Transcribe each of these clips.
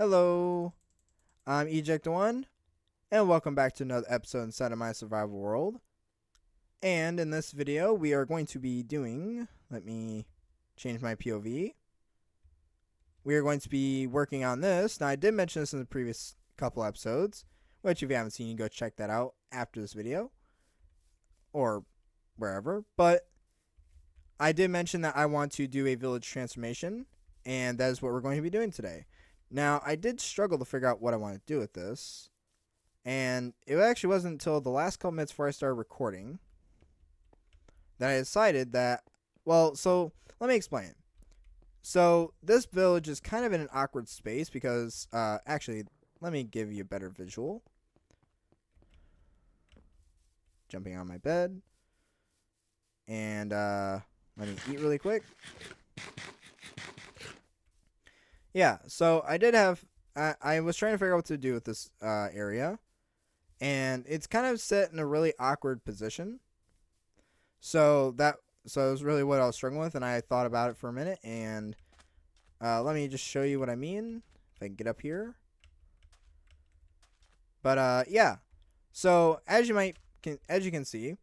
Hello, I'm Eject1, and welcome back to another episode inside of my survival world. And in this video, we are going to be doing, let me change my POV. We are going to be working on this. Now, I did mention this in the previous couple episodes, which if you haven't seen, you can go check that out after this video, or wherever. But I did mention that I want to do a village transformation, and that is what we're going to be doing today. Now, I did struggle to figure out what I want to do with this, and it actually wasn't until the last couple minutes before I started recording that I decided that, so let me explain. So, this village is kind of in an awkward space because, actually, let me give you a better visual. Jumping on my bed, and, let me eat really quick. Yeah, so I did have, I was trying to figure out what to do with this area, and it's kind of set in a really awkward position. So it was really what I was struggling with, and I thought about it for a minute, and let me just show you what I mean, if I can get up here. But yeah, so as you can see,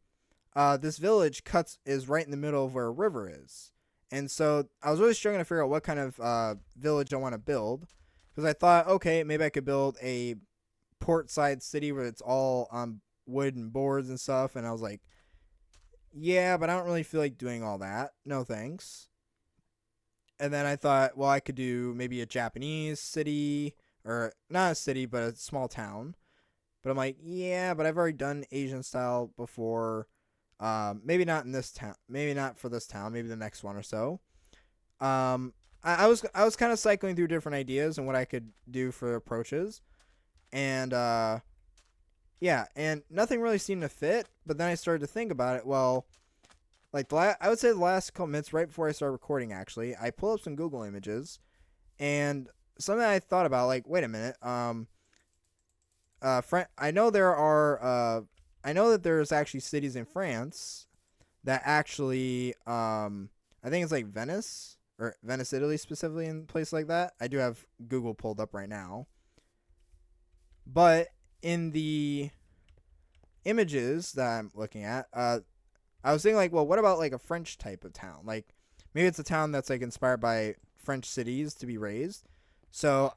this village is right in the middle of where a river is. And so I was really struggling to figure out what kind of village I want to build, because I thought, okay, maybe I could build a port-side city where it's all on wood and boards and stuff. And I was like, yeah, but I don't really feel like doing all that. No thanks. And then I thought, well, I could do maybe a Japanese city, or not a city, but a small town. But I'm like, yeah, but I've already done Asian style before. Maybe not in this town. Maybe not for this town. Maybe the next one or so. I was kind of cycling through different ideas and what I could do for approaches, and yeah, and nothing really seemed to fit. But then I started to think about it. Well, like I would say the last couple minutes right before I started recording, actually, I pulled up some Google images, and something I thought about, like, wait a minute, I know that there's actually cities in France that actually, I think it's like Venice, or Venice, Italy specifically, in a place like that. I do have Google pulled up right now. But in the images that I'm looking at, I was thinking, like, well, what about like a French type of town? Like, maybe it's a town that's like inspired by French cities to be raised. So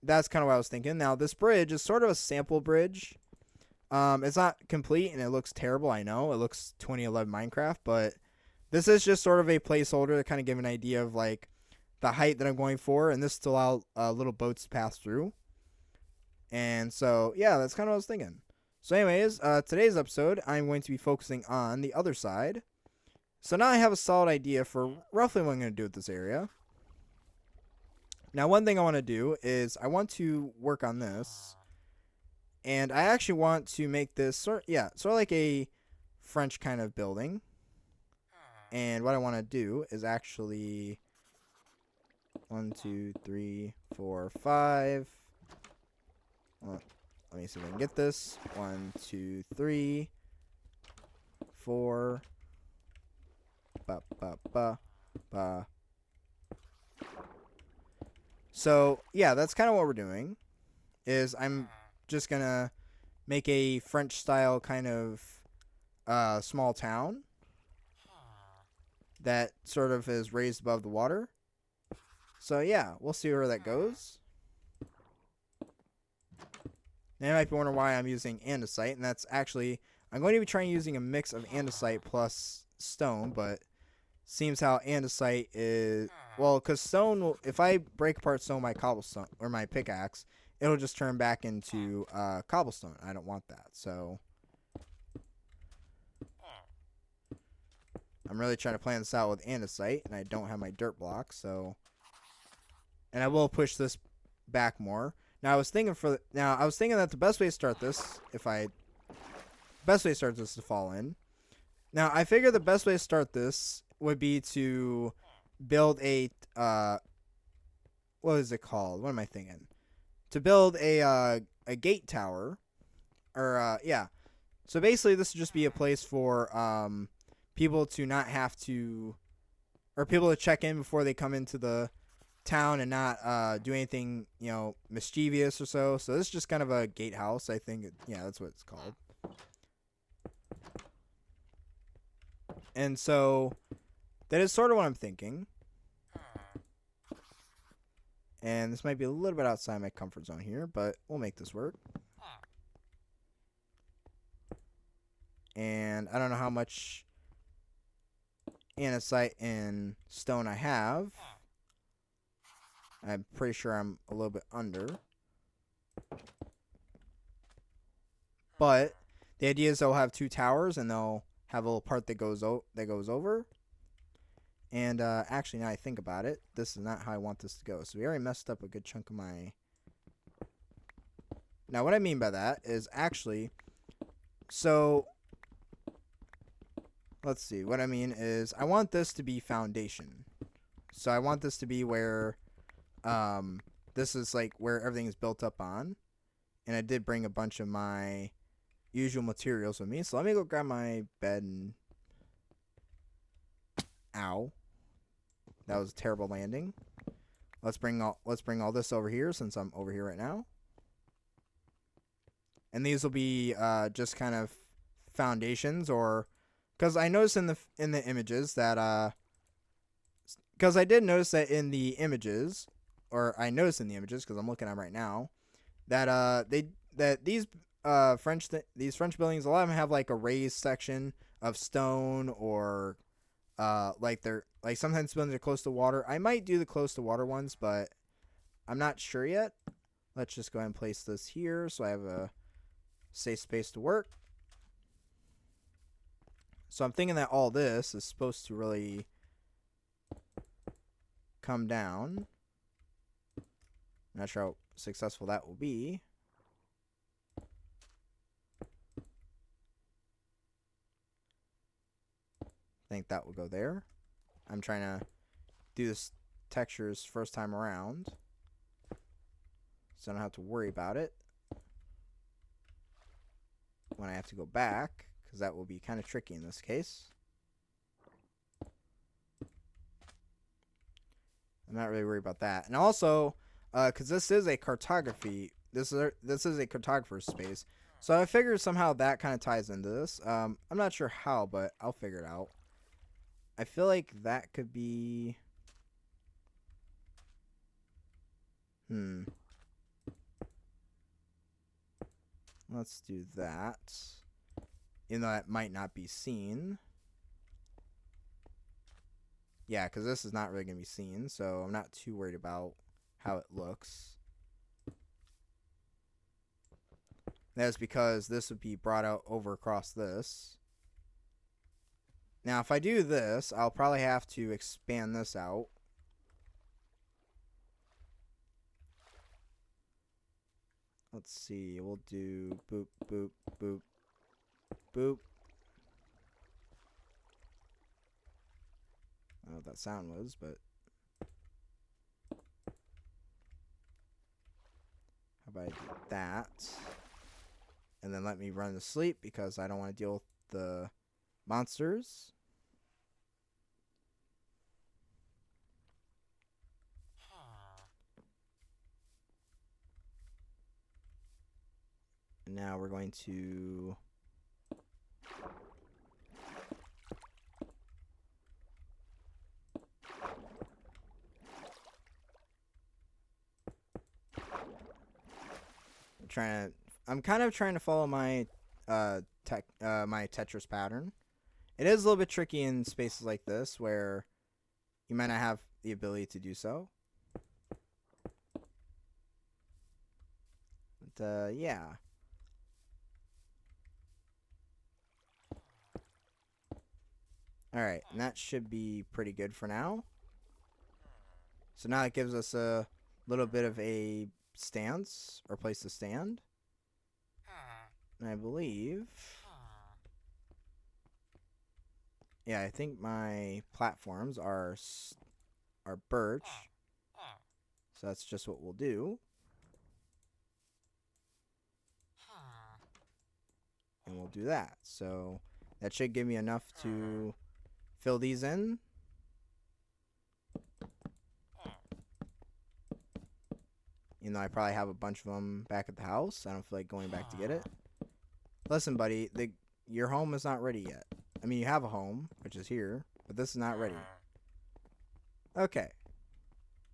that's kind of what I was thinking. Now, this bridge is sort of a sample bridge. It's not complete and it looks terrible. I know it looks 2011 Minecraft, but this is just sort of a placeholder to kind of give an idea of like the height that I'm going for, and this to allow little boats to pass through. And so, yeah, that's kind of what I was thinking. So anyways, today's episode, I'm going to be focusing on the other side. So now I have a solid idea for roughly what I'm going to do with this area. Now, one thing I want to do is I want to work on this. And I actually want to make this sort of like a French kind of building. And what I want to do is actually 1, 2, 3, 4, 5. Well, let me see if I can get this. 1, 2, 3, 4. Ba ba ba ba. So yeah, that's kind of what we're doing. I'm just gonna make a French style kind of small town that sort of is raised above the water. So yeah, we'll see where that goes. Now you might be wondering why I'm using andesite, and that's actually, I'm going to be trying using a mix of andesite plus stone, but seems how andesite is, well, because stone will, if I break apart stone, my cobblestone or my pickaxe, it'll just turn back into cobblestone. I don't want that, so I'm really trying to plan this out with andesite, and I don't have my dirt block, so, and I will push this back more. Now I was thinking that the best way to start this, is to fall in. Now I figure the best way to start this would be to build a what is it called? What am I thinking? To build a gate tower, or yeah. So basically, this would just be a place for people to not have to, or people to check in before they come into the town and not do anything, you know, mischievous or so. So this is just kind of a gatehouse, I think. Yeah, that's what it's called. And so that is sort of what I'm thinking. And this might be a little bit outside my comfort zone here, but we'll make this work. And I don't know how much andesite and stone I have. I'm pretty sure I'm a little bit under. But the idea is they'll have two towers and they'll have a little part that goes over. And actually, now I think about it, this is not how I want this to go. So we already messed up a good chunk of my... Now, what I mean by that is actually... So, let's see. What I mean is I want this to be foundation. So I want this to be where... this is like where everything is built up on. And I did bring a bunch of my usual materials with me. So let me go grab my bed and... Ow. That was a terrible landing. Let's bring all this over here since I'm over here right now. And these will be just kind of foundations, or because I noticed in the images that because I did notice that in the images, or I noticed in the images because I'm looking at them right now, that these French buildings, a lot of them have like a raised section of stone, or like they're like sometimes buildings are close to water. I might do the close to water ones, but I'm not sure yet. Let's just go ahead and place this here so I have a safe space to work. So I'm thinking that all this is supposed to really come down. Not sure how successful that will be. I think that will go there. I'm trying to do this textures first time around, so I don't have to worry about it when I have to go back, because that will be kind of tricky in this case. I'm not really worried about that. And also, because this is a cartography, this is a cartographer's space, so I figured somehow that kind of ties into this. I'm not sure how, but I'll figure it out. I feel like that could be... Let's do that. Even though that might not be seen. Yeah, because this is not really going to be seen, so I'm not too worried about how it looks. That's because this would be brought out over across this. Now, if I do this, I'll probably have to expand this out. Let's see. We'll do boop, boop, boop, boop. I don't know what that sound was, but... How about I do that? And then let me run to sleep because I don't want to deal with the monsters. And now we're going to... I'm kind of trying to follow my my Tetris pattern. It is a little bit tricky in spaces like this where you might not have the ability to do so. But yeah. Alright, and that should be pretty good for now. So now it gives us a little bit of a stance, or place to stand. And I believe... Yeah, I think my platforms are birch. So that's just what we'll do. And we'll do that. So that should give me enough to fill these in. Even though I probably have a bunch of them back at the house. I don't feel like going back to get it. Listen, buddy, your home is not ready yet. I mean, you have a home, which is here, but this is not ready. Okay.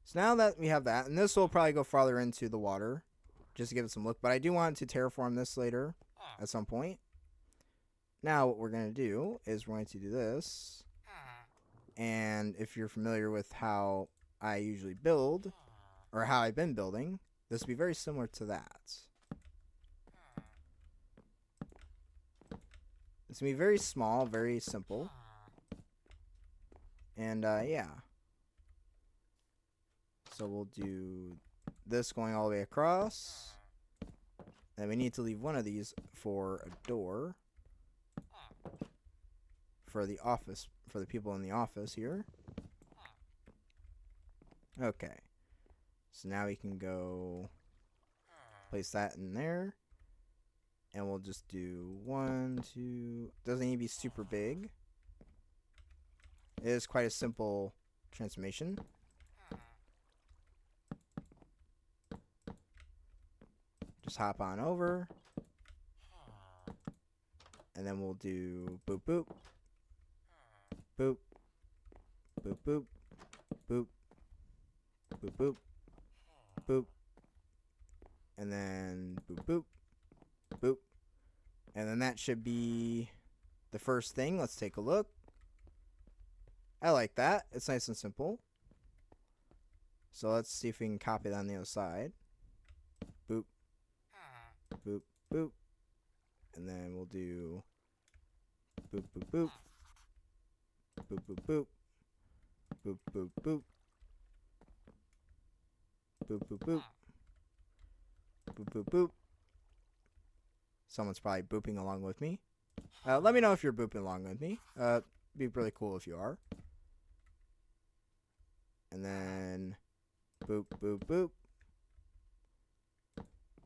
So now that we have that, and this will probably go farther into the water, just to give it some look, but I do want to terraform this later at some point. Now what we're going to do is we're going to do this, and if you're familiar with how I usually build, or how I've been building, this will be very similar to that. It's going to be very small, very simple, and yeah. So we'll do this going all the way across. And we need to leave one of these for a door. For the office, for the people in the office here. Okay. So now we can go place that in there. And we'll just do 1, 2. Doesn't need to be super big. It is quite a simple transformation. Just hop on over. And then we'll do boop boop. Boop. Boop boop. Boop. Boop boop. Boop. And then boop boop. Boop. And then that should be the first thing. Let's take a look. I like that. It's nice and simple. So let's see if we can copy that on the other side. Boop. Boop, boop. And then we'll do boop, boop, boop. Boop, boop, boop. Boop, boop, boop. Boop, boop, boop. Boop, boop, boop. Someone's probably booping along with me. Let me know if you're booping along with me. Be really cool if you are. And then boop, boop, boop.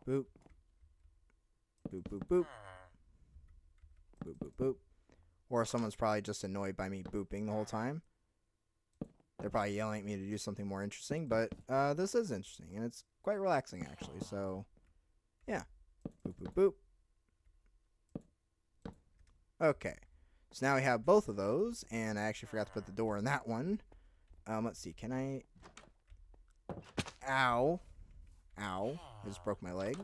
Boop. Boop, boop, boop. Boop, boop, boop. Or someone's probably just annoyed by me booping the whole time. They're probably yelling at me to do something more interesting, but this is interesting, and it's quite relaxing, actually. So, yeah. Boop, boop, boop. Okay. So now we have both of those, and I actually forgot to put the door in that one. Let's see. Can I... Ow. Ow. I just broke my leg.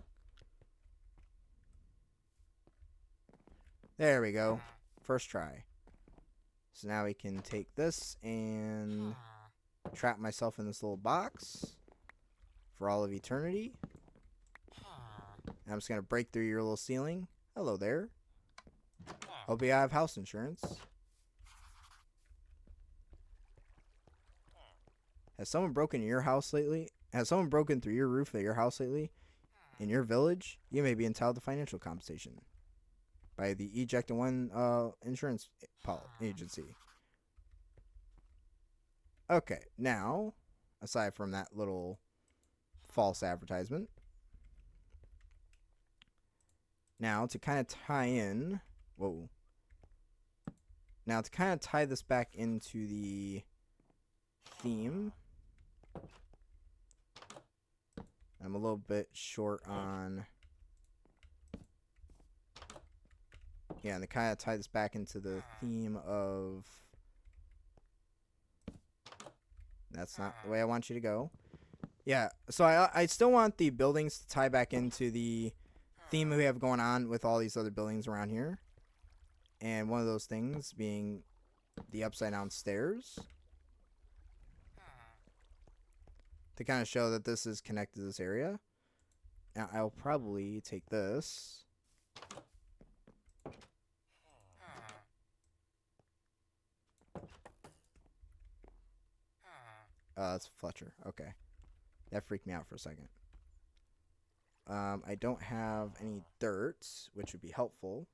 There we go. First try. So now we can take this and trap myself in this little box for all of eternity. And I'm just going to break through your little ceiling. Hello there. Hope you have house insurance. Has someone broken your house lately? Has someone broken through your roof at your house lately? In your village? You may be entitled to financial compensation by the Eject One insurance agency. Okay, now, aside from that little false advertisement, now to kind of tie in, whoa. Now to kind of tie this back into the theme, I'm a little bit short on... Yeah, and to kind of tie this back into the theme of... That's not the way I want you to go. Yeah, so I still want the buildings to tie back into the theme we have going on with all these other buildings around here. And one of those things being the upside down stairs. To kind of show that this is connected to this area. Now, I'll probably take this... that's Fletcher. Okay. That freaked me out for a second. I don't have any dirt, which would be helpful.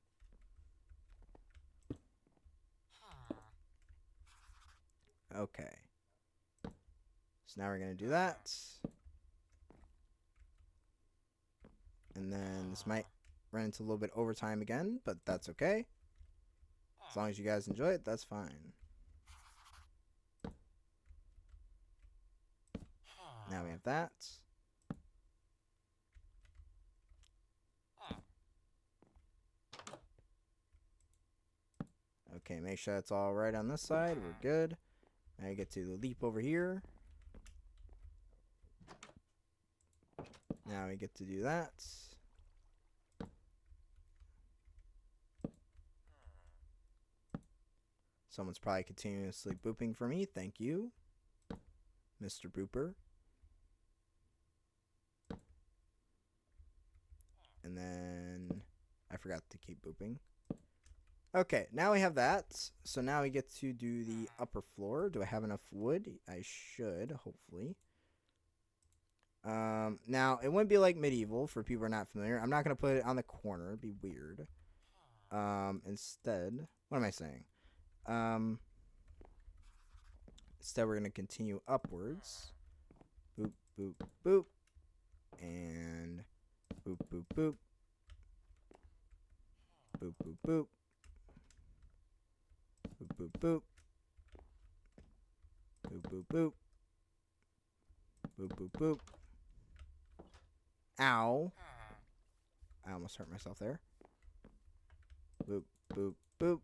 Okay. So now we're going to do that. And then this might run into a little bit overtime again, but that's okay. As long as you guys enjoy it, that's fine. Now we have that. Okay, make sure that's all right on this side. We're good. Now you get to leap over here. Now we get to do that. Someone's probably continuously booping for me. Thank you, Mr. Booper. And then I forgot to keep booping. Okay, now we have that. So now we get to do the upper floor. Do I have enough wood? I should, hopefully. Now, it wouldn't be like medieval for people who are not familiar. I'm not going to put it on the corner. It'd be weird. Instead, what am I saying? Instead, we're going to continue upwards. Boop, boop, boop. And boop, boop, boop. Boop, boop, boop. Boop, boop, boop. Boop, boop, boop. Boop, boop, boop. Ow. I almost hurt myself there. Boop, boop, boop.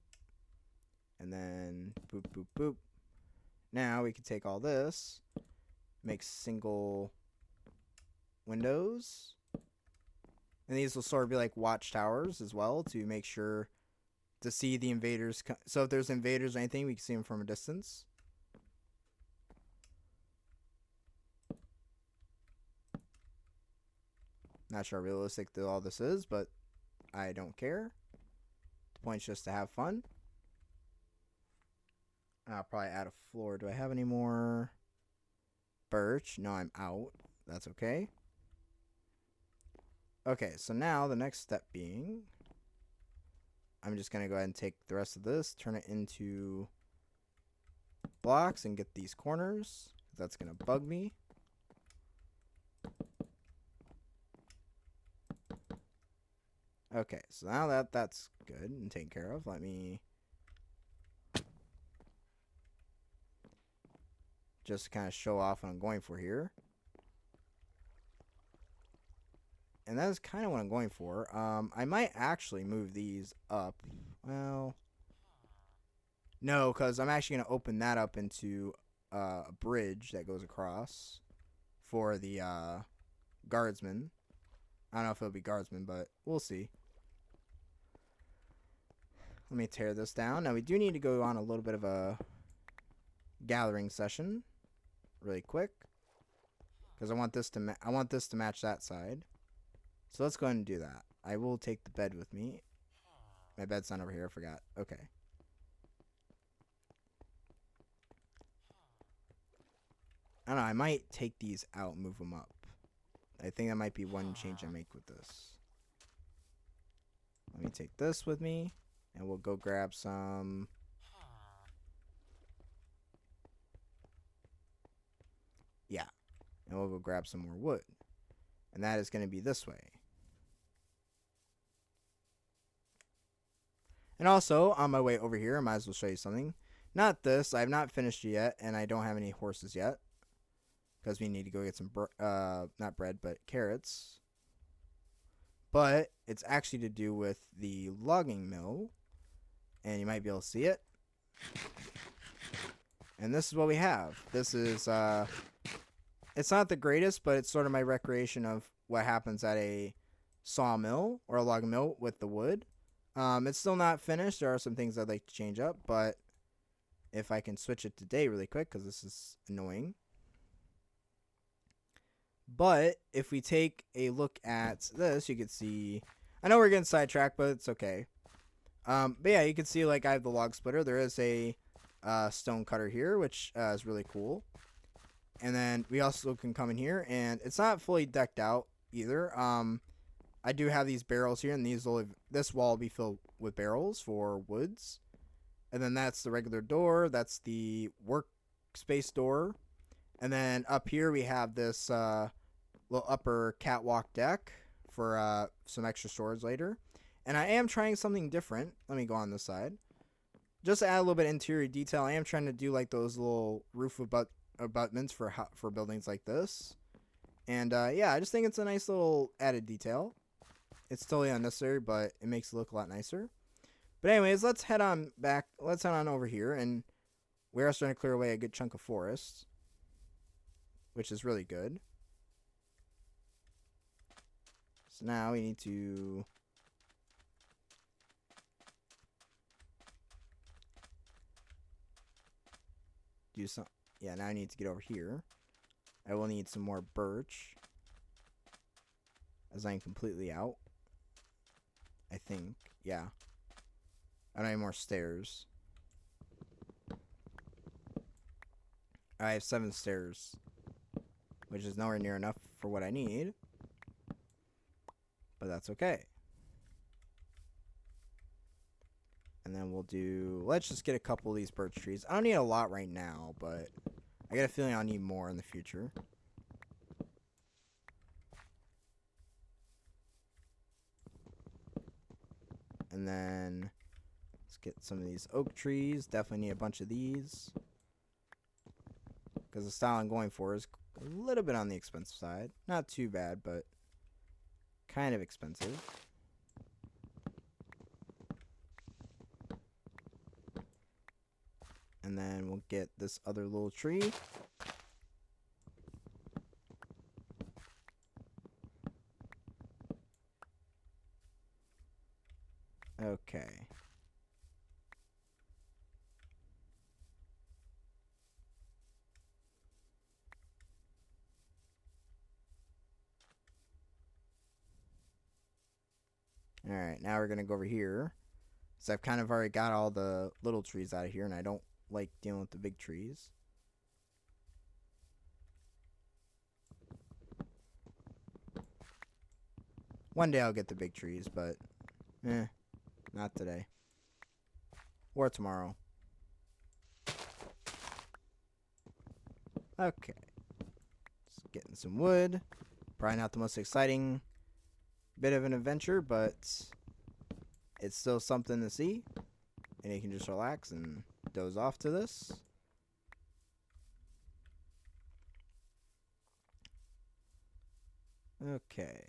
And then boop, boop, boop. Now we can take all this, make single windows. And these will sort of be like watchtowers as well to make sure to see the invaders. So if there's invaders or anything, we can see them from a distance. Not sure how realistic all this is, but I don't care. The point's just to have fun. I'll probably add a floor. Do I have any more birch? No, I'm out. That's okay. Okay, so now the next step being, I'm just going to go ahead and take the rest of this, turn it into blocks, and get these corners. That's going to bug me. Okay, so now that's good and taken care of, let me just kind of show off what I'm going for here. And that is kind of what I'm going for. I might actually move these up. Well, no, because I'm actually going to open that up into a bridge that goes across for the guardsmen. I don't know if it'll be guardsmen, but we'll see. Let me tear this down. Now, we do need to go on a little bit of a gathering session really quick, because I want this to match that side. So let's go ahead and do that. I will take the bed with me. My bed's not over here. I forgot. Okay. I don't know. I might take these out and move them up. I think that might be one change I make with this. Let me take this with me, and we'll go grab some. Yeah. And we'll go grab some more wood. And that is going to be this way. And also, on my way over here, I might as well show you something. Not this. I have not finished it yet, and I don't have any horses yet. Because we need to go get some, not bread, but carrots. But it's actually to do with the logging mill. And you might be able to see it. And this is what we have. This is, it's not the greatest, but it's sort of my recreation of what happens at a sawmill or a logging mill with the wood. It's still not finished. There are some things I'd like to change up, but if I can switch it to day really quick, because this is annoying. But if we take a look at this, you can see, I know we're getting sidetracked, but it's okay. But yeah, you can see like I have the log splitter. There is a stone cutter here, which is really cool. And then we also can come in here, and it's not fully decked out either. I do have these barrels here, and this wall will be filled with barrels for woods. And then that's the regular door. That's the workspace door. And then up here we have this little upper catwalk deck for some extra storage later. And I am trying something different. Let me go on this side. Just to add a little bit of interior detail, I am trying to do like those little roof abutments for buildings like this. And yeah, I just think it's a nice little added detail. It's totally unnecessary, but it makes it look a lot nicer. But anyways, let's head on back. Let's head on over here, and we are starting to clear away a good chunk of forest, which is really good. So now we need to do some. Yeah, now I need to get over here. I will need some more birch, as I'm completely out. I think, yeah. I don't need more stairs. I have 7 stairs, which is nowhere near enough for what I need, but that's okay. And then we'll do, let's just get a couple of these birch trees. I don't need a lot right now, but I got a feeling I'll need more in the future. And then let's get some of these oak trees. Definitely need a bunch of these, because the style I'm going for is a little bit on the expensive side. Not too bad, but kind of expensive. And then we'll get this other little tree. Okay. Alright, now we're going to go over here. So I've kind of already got all the little trees out of here, and I don't like dealing with the big trees. One day I'll get the big trees, but not today. Or tomorrow. Okay. Just getting some wood. Probably not the most exciting bit of an adventure, but it's still something to see. And you can just relax and doze off to this. Okay.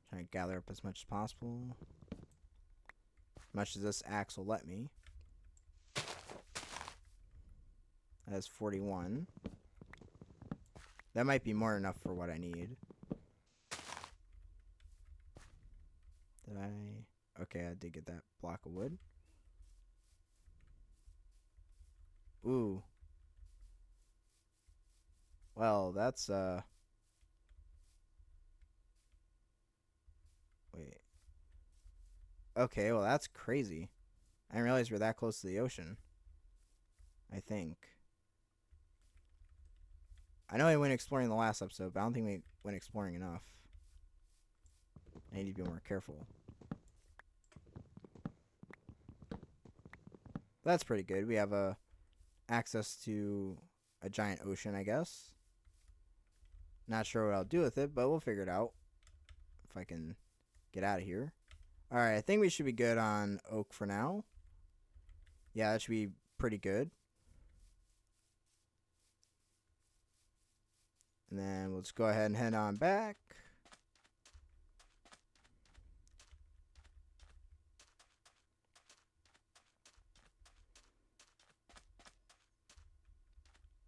Trying to gather up as much as possible. As much as this axe will let me. That's 41. That might be more enough for what I need. Did I? Okay, I did get that block of wood. Ooh. Well, that's, wait. Okay, well, that's crazy. I didn't realize we're that close to the ocean. I think. I know I went exploring the last episode, but I don't think we went exploring enough. I need to be more careful. That's pretty good. We have access to a giant ocean, I guess. Not sure what I'll do with it, but we'll figure it out. If I can get out of here. Alright, I think we should be good on oak for now. Yeah, that should be pretty good. And then we'll just go ahead and head on back.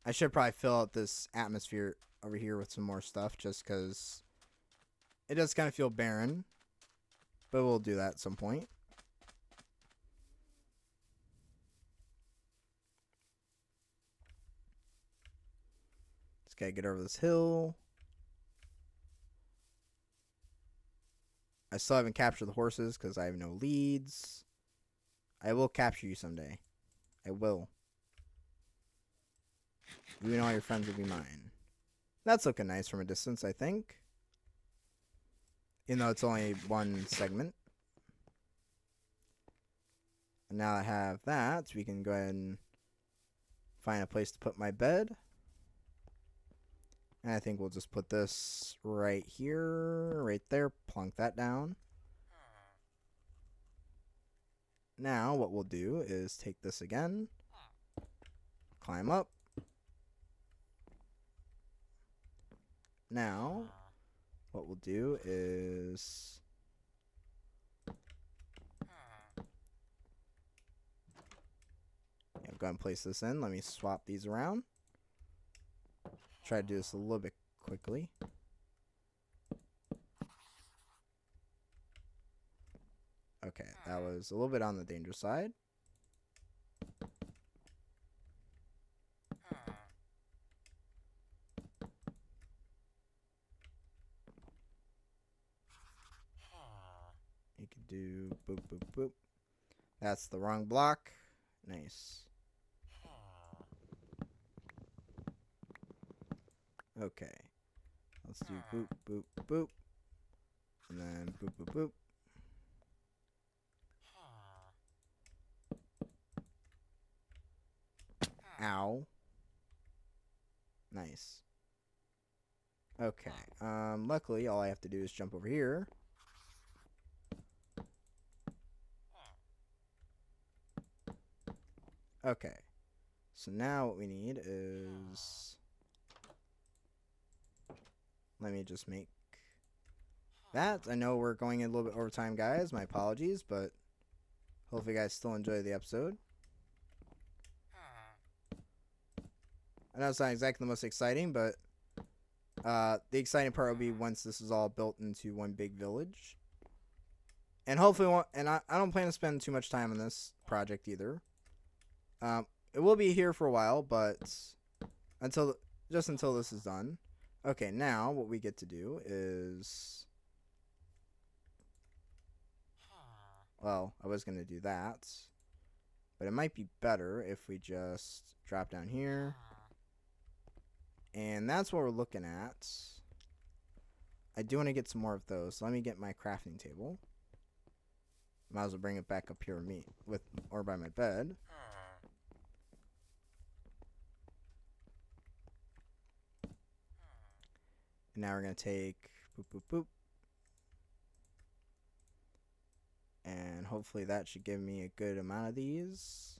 I should probably fill out this atmosphere over here with some more stuff, just because it does kind of feel barren. But we'll do that at some point. Just gotta get over this hill. I still haven't captured the horses because I have no leads. I will capture you someday. I will. You and all your friends will be mine. That's looking nice from a distance, I think. Even though it's only one segment. And now I have that, we can go ahead and find a place to put my bed. And I think we'll just put this right here, right there, plunk that down. now what we'll do is take this again, climb up. Now, what we'll do is go ahead and place this in. Let me swap these around. Try to do this a little bit quickly. Okay, that was a little bit on the dangerous side. You can do boop, boop, boop. That's the wrong block. Nice. Okay. Let's do boop, boop, boop. And then boop, boop, boop. Ow. Nice. Okay. Luckily, all I have to do is jump over here. Okay. So now what we need is... Let me just make that. I know we're going a little bit over time, guys. My apologies, but hopefully you guys still enjoy the episode. I know it's not exactly the most exciting, but the exciting part will be once this is all built into one big village. And hopefully, I don't plan to spend too much time on this project either. It will be here for a while, but just until this is done. Okay, now what we get to do is... Well, I was going to do that. But it might be better if we just drop down here. And that's what we're looking at. I do want to get some more of those. So let me get my crafting table. Might as well bring it back up here or by my bed. And now we're going to take boop, boop, boop. And hopefully that should give me a good amount of these.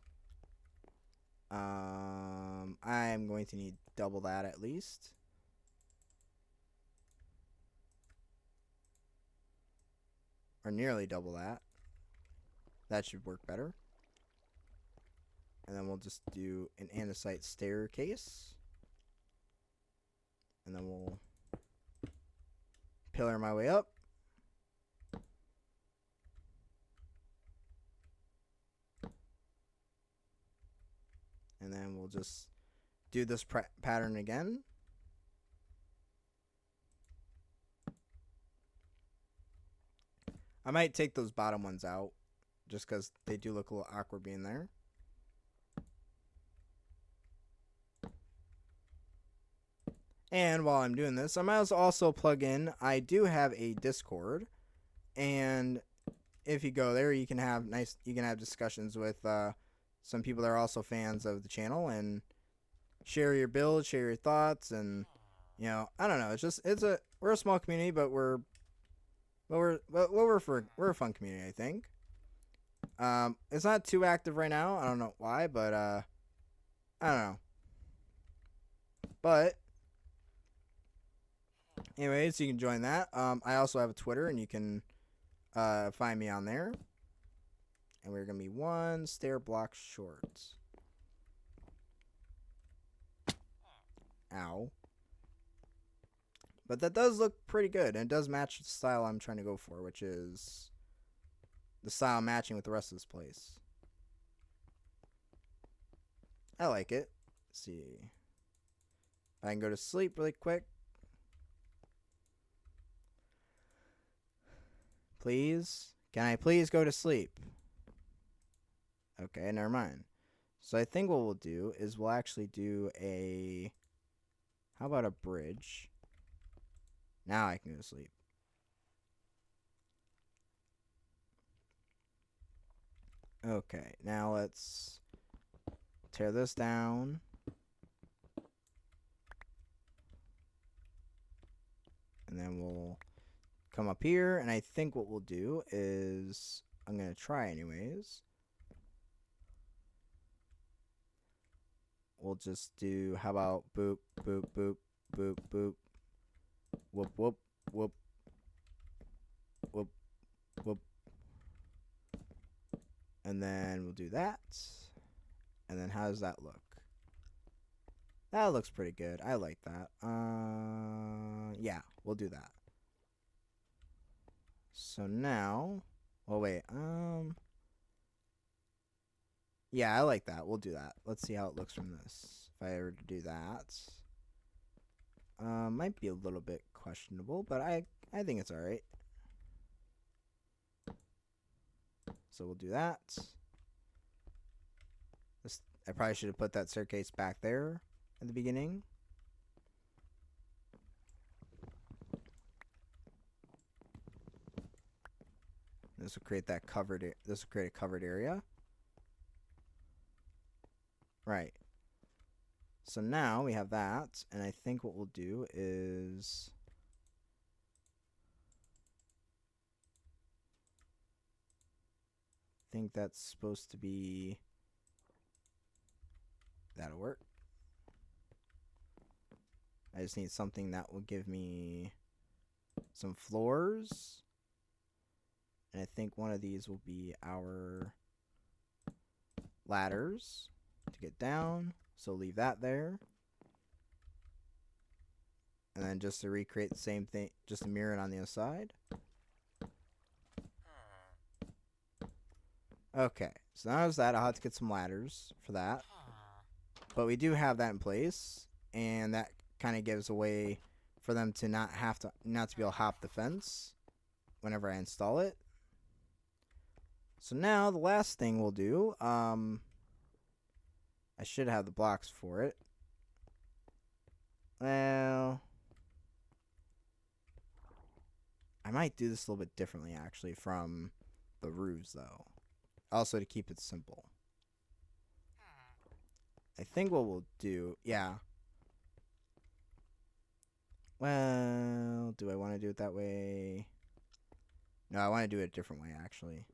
I am going to need double that at least. Or nearly double that. That should work better. And then we'll just do an andesite staircase. And then we'll pillar my way up. And then we'll just do this pattern again. I might take those bottom ones out just because they do look a little awkward being there. And while I'm doing this, I might also plug in, I do have a Discord, and if you go there, you can have discussions with some people that are also fans of the channel and share your builds, share your thoughts, and I don't know. We're a small community, but we're a fun community, I think. It's not too active right now. I don't know why, but I don't know. But anyways, you can join that. I also have a Twitter, and you can find me on there. And we're going to be one stair block short. Ow. But that does look pretty good. And it does match the style I'm trying to go for, which is the style matching with the rest of this place. I like it. Let's see. I can go to sleep really quick. Please? Can I please go to sleep? Okay, never mind. So I think what we'll do is we'll actually do a... How about a bridge? Now I can go to sleep. Okay, now let's tear this down. And then we'll come up here, and I think what we'll do is... I'm going to try anyways. we'll just do, how about boop, boop, boop, boop, boop, whoop, whoop, whoop, whoop, whoop. And then we'll do that. And then how does that look? That looks pretty good. I like that. Yeah, we'll do that. So now, oh wait, yeah, I like that. We'll do that. Let's see how it looks from this. If I were to do that, might be a little bit questionable, but I think it's all right. So we'll do that. I probably should have put that staircase back there at the beginning. This will create that covered. This will create a covered area. Right. So now we have that, and I think what we'll do is I think that's supposed to be, that'll work. I just need something that will give me some floors. And I think one of these will be our ladders to get down. So leave that there. And then just to recreate the same thing, just to mirror it on the other side. Okay, so now there's that. I'll have to get some ladders for that. But we do have that in place. And that kind of gives a way for them to not be able to hop the fence whenever I install it. So now the last thing we'll do, I should have the blocks for it. Well, I might do this a little bit differently actually from the roofs though. Also to keep it simple. I think what we'll do, yeah. Well, do I want to do it that way? No, I want to do it a different way actually.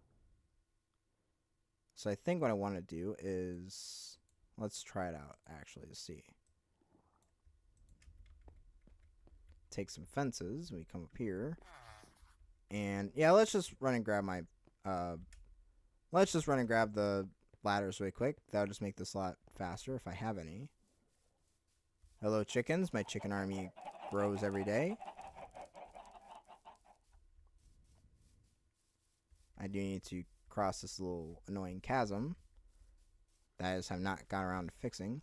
So I think what I want to do is, let's try it out actually to see. Take some fences. We come up here. And yeah, let's just run and grab my, let's just run and grab the ladders really quick. That'll just make this a lot faster if I have any. Hello chickens. My chicken army grows every day. I do need to cross this little annoying chasm that I just have not got around to fixing.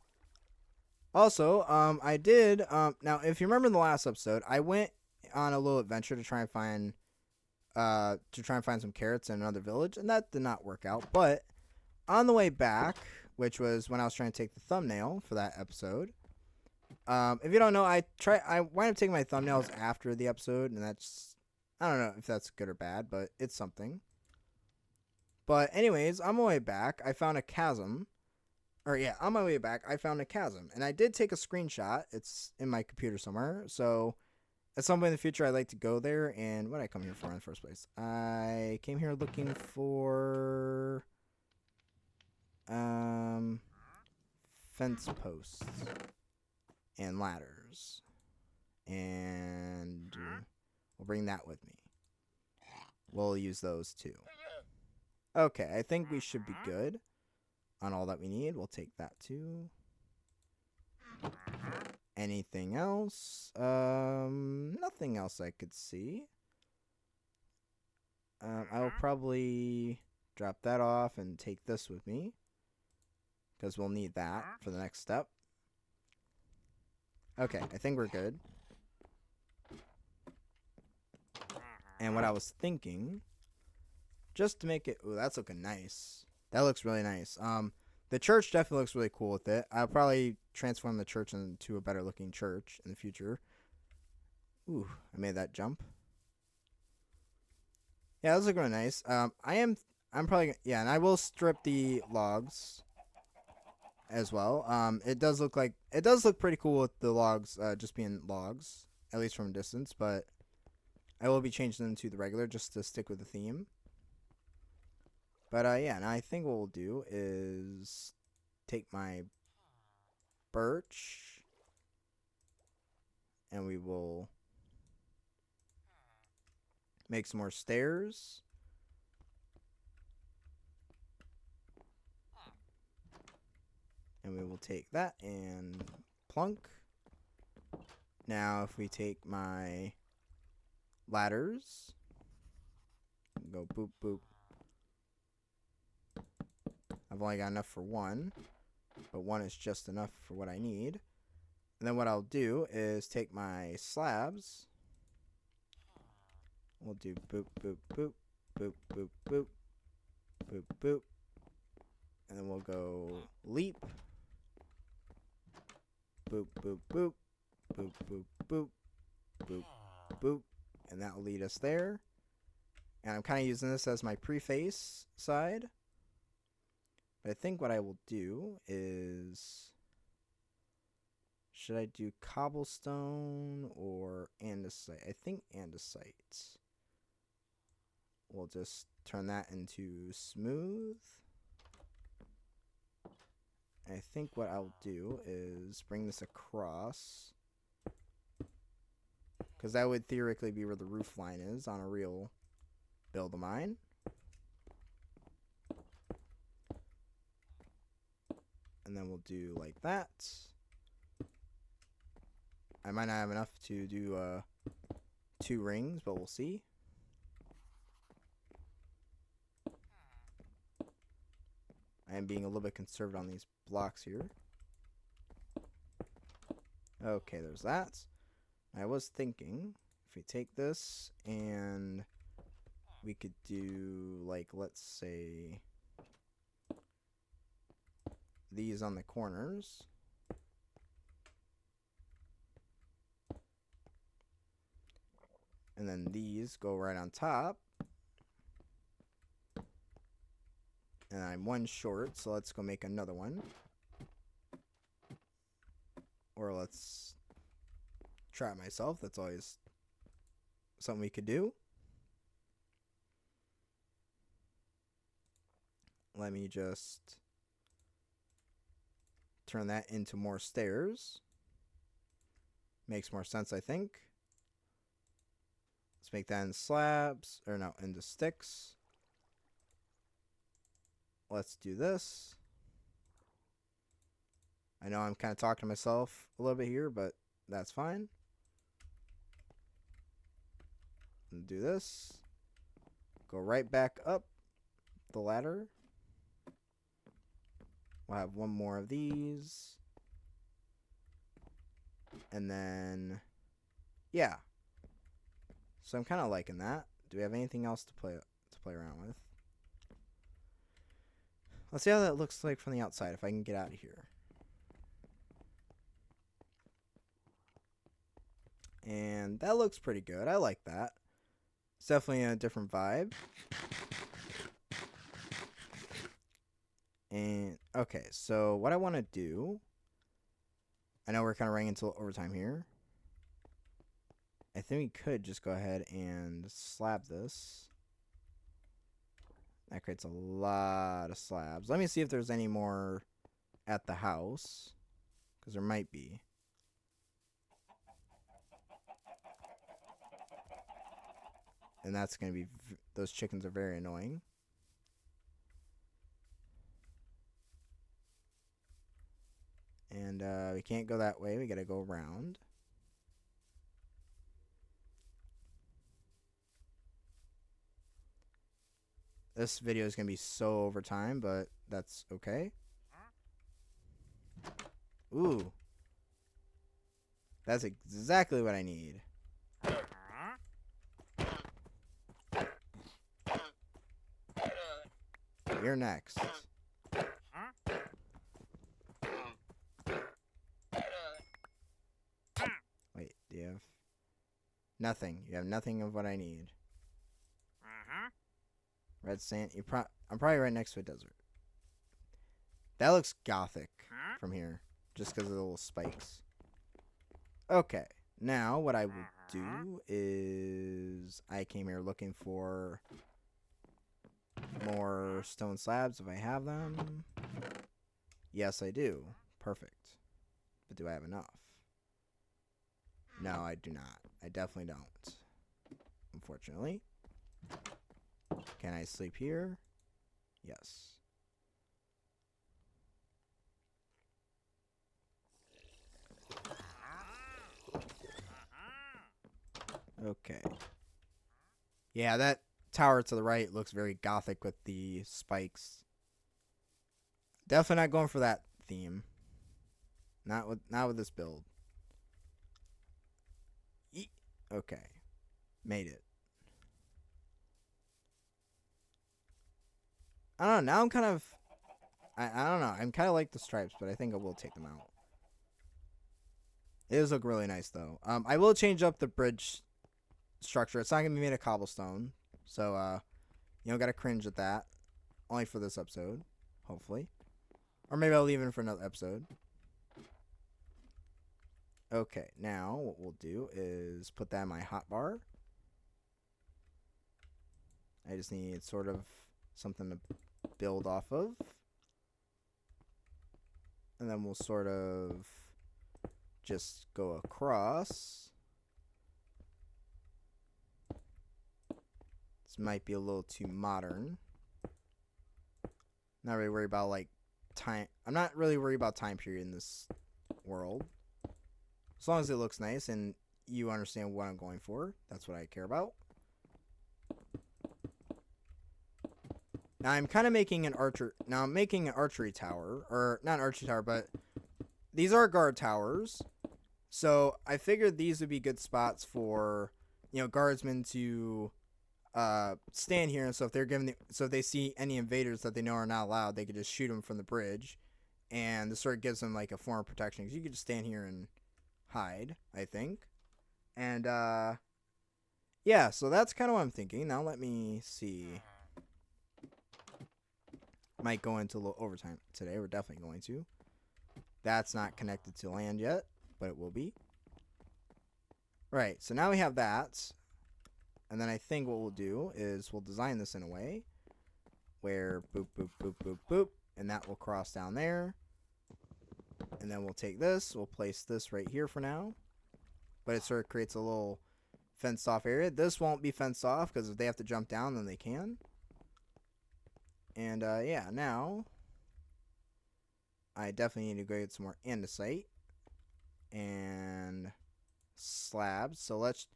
Also, I did, now if you remember in the last episode, I went on a little adventure to try and find some carrots in another village, and that did not work out. But on the way back, which was when I was trying to take the thumbnail for that episode, if you don't know, I wind up taking my thumbnails after the episode, and that's, I don't know if that's good or bad, but it's something. But anyways, on my way back, I found a chasm. Or yeah, on my way back, I found a chasm. And I did take a screenshot. It's in my computer somewhere. So at some point in the future, I'd like to go there. And what did I come here for in the first place? I came here looking for fence posts and ladders. And we'll bring that with me. We'll use those too. Okay, I think we should be good on all that we need. We'll take that too. Anything else? Nothing else I could see. I'll probably drop that off and take this with me, because we'll need that for the next step. Okay, I think we're good. And what I was thinking, just to make it, ooh, that's looking nice. That looks really nice. The church definitely looks really cool with it. I'll probably transform the church into a better looking church in the future. Ooh, I made that jump. Yeah, those look really nice. I'm probably, yeah, and I will strip the logs as well. It does look pretty cool with the logs, just being logs, at least from a distance, but I will be changing them to the regular just to stick with the theme. But yeah, and I think what we'll do is take my birch. And we will make some more stairs. And we will take that and plunk. Now if we take my ladders, go boop boop. I've only got enough for one, but one is just enough for what I need. And then what I'll do is take my slabs. We'll do boop boop boop, boop boop boop, boop boop. And then we'll go leap. Boop boop boop, boop boop boop, boop boop. And that will lead us there. And I'm kind of using this as my preface side. But I think what I will do is, should I do cobblestone or andesite? I think andesite. We'll just turn that into smooth. I think what I'll do is bring this across, because that would theoretically be where the roof line is on a real build of mine. And then we'll do like that. I might not have enough to do 2 rings, but we'll see. I am being a little bit conservative on these blocks here. Okay, there's that. I was thinking, if we take this and we could do, like, let's say, these on the corners. And then these go right on top. And I'm 1 short, so let's go make another one. Or let's try it myself. That's always something we could do. Let me just turn that into more stairs. Makes more sense, I think. Let's make that in slabs, or no, into sticks. Let's do this. I know I'm kind of talking to myself a little bit here, but that's fine. And do this. Go right back up the ladder. We'll have 1 more of these. And then, yeah. So I'm kind of liking that. Do we have anything else to play around with? Let's see how that looks like from the outside, if I can get out of here. And that looks pretty good. I like that. It's definitely a different vibe. And, okay, so what I want to do, I know we're kind of running into overtime here. I think we could just go ahead and slab this. That creates a lot of slabs. Let me see if there's any more at the house, because there might be. And that's going to be, those chickens are very annoying. And we can't go that way. We got to go around. This video is going to be so over time, but that's okay. Ooh. That's exactly what I need. You're next. Wait, do you have nothing? You have nothing of what I need. Red sand. I'm probably right next to a desert. That looks gothic from here, just because of the little spikes. Okay, now what I will do is I came here looking for more stone slabs if I have them. Yes, I do. Perfect. But do I have enough? No, I do not. I definitely don't. Unfortunately. Can I sleep here? Yes. Okay. Yeah, that tower to the right looks very gothic with the spikes. Definitely not going for that theme. Not with this build. Okay. Made it. I don't know. Now I'm kind of... I don't know. I'm kind of like the stripes, but I think I will take them out. It does look really nice, though. I will change up the bridge structure. It's not going to be made of cobblestone. So, you don't got to cringe at that. Only for this episode, hopefully. Or maybe I'll leave it for another episode. Okay, now what we'll do is put that in my hotbar. I just need sort of something to build off of. And then we'll sort of just go across. This might be a little too modern. Not really worried about like time. I'm not really worried about time period in this world. As long as it looks nice and you understand what I'm going for, that's what I care about. Now I'm kind of making an I'm making an archery tower, or not an archery tower, but these are guard towers. So I figured these would be good spots for, guardsmen to stand here, and so if they see any invaders that they know are not allowed, they could just shoot them from the bridge, and this sort of gives them like a form of protection. Because you could just stand here and hide, I think, and yeah. So that's kind of what I'm thinking. Now let me see. Might go into a little overtime today. We're definitely going to. That's not connected to land yet, but it will be. Right. So now we have that. And then I think what we'll do is we'll design this in a way where boop, boop, boop, boop, boop. And that will cross down there. And then we'll take this. We'll place this right here for now. But it sort of creates a little fenced off area. This won't be fenced off because if they have to jump down, then they can. And yeah, now I definitely need to go get some more andesite and slabs. So let's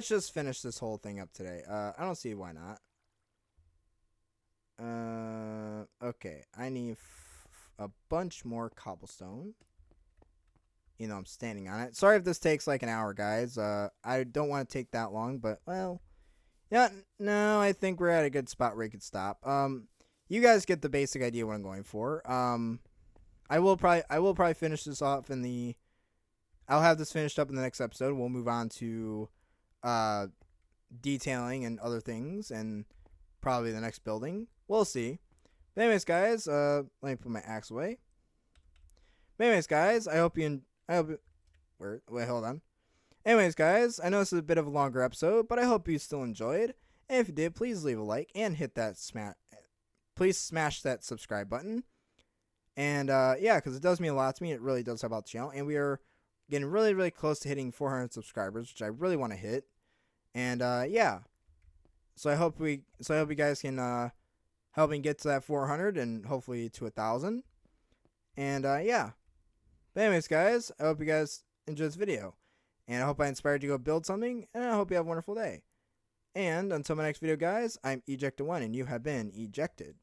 just finish this whole thing up today. I don't see why not. Okay, I need a bunch more cobblestone. I'm standing on it. Sorry if this takes like an hour, guys. I don't want to take that long, but well, yeah, no, I think we're at a good spot where we could stop. You guys get the basic idea what I'm going for. I will probably finish this off I'll have this finished up in the next episode. We'll move on to detailing and other things, and probably the next building. We'll see. But anyways, guys, let me put my axe away. But anyways, guys, wait, hold on. Anyways, guys, I know this is a bit of a longer episode, but I hope you still enjoyed. And if you did, please leave a like and hit that please smash that subscribe button. And yeah, because it does mean a lot to me. It really does help out the channel. And we are getting really, really close to hitting 400 subscribers, which I really want to hit. And yeah, so I hope you guys can help me get to that 400 and hopefully to 1,000. And yeah. But anyways, guys, I hope you guys enjoyed this video. And I hope I inspired you to go build something. And I hope you have a wonderful day. And until my next video, guys, I'm Ejected1, and you have been ejected.